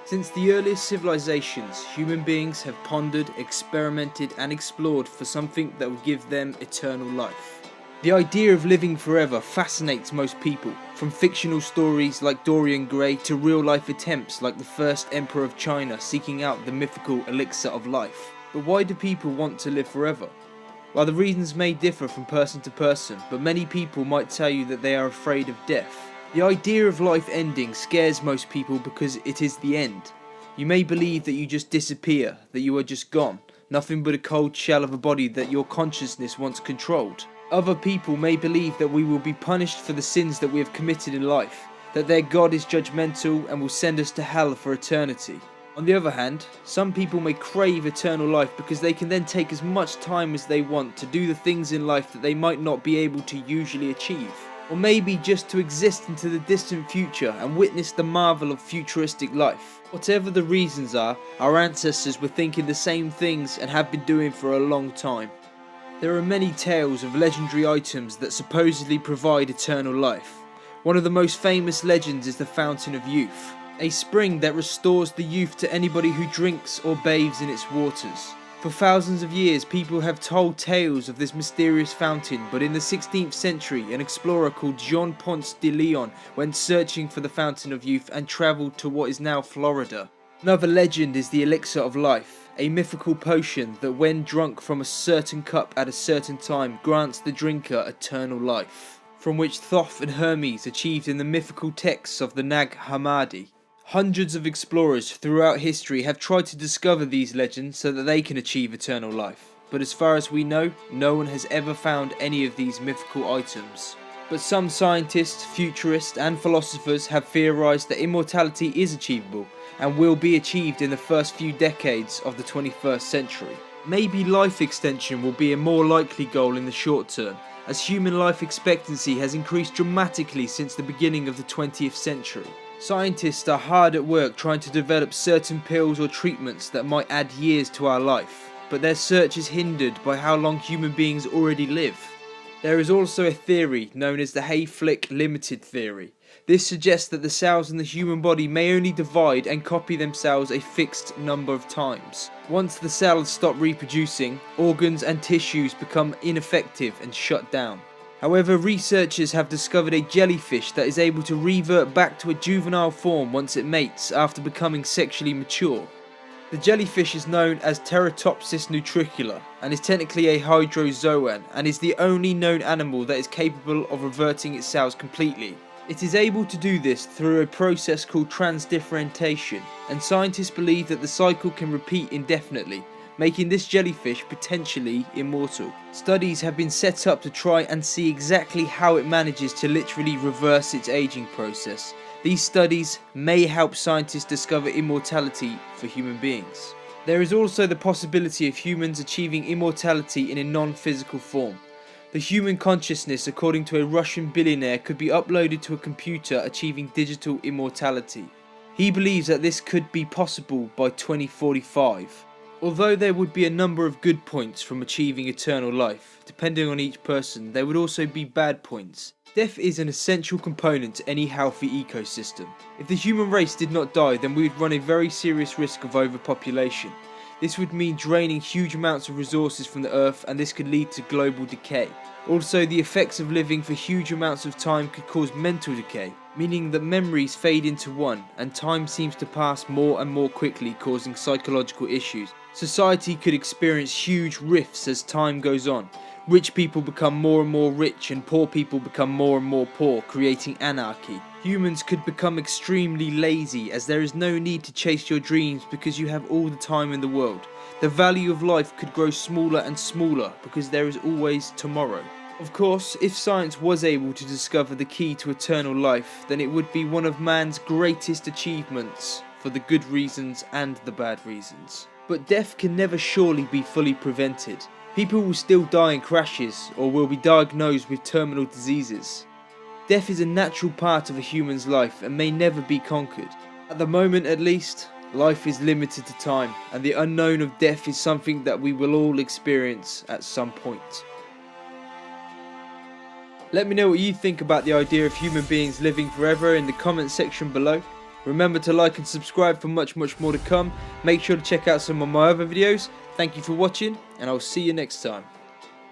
Since the earliest civilizations, human beings have pondered, experimented and explored for something that would give them eternal life. The idea of living forever fascinates most people, from fictional stories like Dorian Gray to real-life attempts like the first emperor of China seeking out the mythical elixir of life. But why do people want to live forever? While the reasons may differ from person to person, but many people might tell you that they are afraid of death. The idea of life ending scares most people because it is the end. You may believe that you just disappear, that you are just gone, nothing but a cold shell of a body that your consciousness once controlled. Other people may believe that we will be punished for the sins that we have committed in life, that their God is judgmental and will send us to hell for eternity. On the other hand, some people may crave eternal life because they can then take as much time as they want to do the things in life that they might not be able to usually achieve. Or maybe just to exist into the distant future and witness the marvel of futuristic life. Whatever the reasons are, our ancestors were thinking the same things and have been doing for a long time. There are many tales of legendary items that supposedly provide eternal life. One of the most famous legends is the Fountain of Youth, a spring that restores the youth to anybody who drinks or bathes in its waters. For thousands of years, people have told tales of this mysterious fountain, but in the 16th century, an explorer called Jean Ponce de Leon went searching for the Fountain of Youth and travelled to what is now Florida. Another legend is the Elixir of Life, a mythical potion that when drunk from a certain cup at a certain time grants the drinker eternal life, from which Thoth and Hermes achieved in the mythical texts of the Nag Hammadi. Hundreds of explorers throughout history have tried to discover these legends so that they can achieve eternal life, but as far as we know, no one has ever found any of these mythical items. But some scientists, futurists and philosophers have theorized that immortality is achievable and will be achieved in the first few decades of the 21st century. Maybe life extension will be a more likely goal in the short term, as human life expectancy has increased dramatically since the beginning of the 20th century. Scientists are hard at work trying to develop certain pills or treatments that might add years to our life, but their search is hindered by how long human beings already live. There is also a theory known as the Hayflick limited theory. This suggests that the cells in the human body may only divide and copy themselves a fixed number of times. Once the cells stop reproducing, organs and tissues become ineffective and shut down. However, researchers have discovered a jellyfish that is able to revert back to a juvenile form once it mates after becoming sexually mature. The jellyfish is known as Teratopsis nutricula and is technically a hydrozoan and is the only known animal that is capable of reverting its cells completely. It is able to do this through a process called transdifferentiation, and scientists believe that the cycle can repeat indefinitely, making this jellyfish potentially immortal. Studies have been set up to try and see exactly how it manages to literally reverse its aging process. These studies may help scientists discover immortality for human beings. There is also the possibility of humans achieving immortality in a non-physical form. The human consciousness, according to a Russian billionaire, could be uploaded to a computer achieving digital immortality. He believes that this could be possible by 2045. Although there would be a number of good points from achieving eternal life, depending on each person, there would also be bad points. Death is an essential component to any healthy ecosystem. If the human race did not die, then we would run a very serious risk of overpopulation. This would mean draining huge amounts of resources from the earth, and this could lead to global decay. Also, the effects of living for huge amounts of time could cause mental decay, meaning that memories fade into one, and time seems to pass more and more quickly, causing psychological issues. Society could experience huge rifts as time goes on. Rich people become more and more rich and poor people become more and more poor, creating anarchy. Humans could become extremely lazy as there is no need to chase your dreams because you have all the time in the world. The value of life could grow smaller and smaller because there is always tomorrow. Of course, if science was able to discover the key to eternal life, then it would be one of man's greatest achievements for the good reasons and the bad reasons. But death can never surely be fully prevented. People will still die in crashes or will be diagnosed with terminal diseases. Death is a natural part of a human's life and may never be conquered. At the moment at least, life is limited to time, and the unknown of death is something that we will all experience at some point. Let me know what you think about the idea of human beings living forever in the comment section below. Remember to like and subscribe for much more to come. Make sure to check out some of my other videos. Thank you for watching, and I'll see you next time.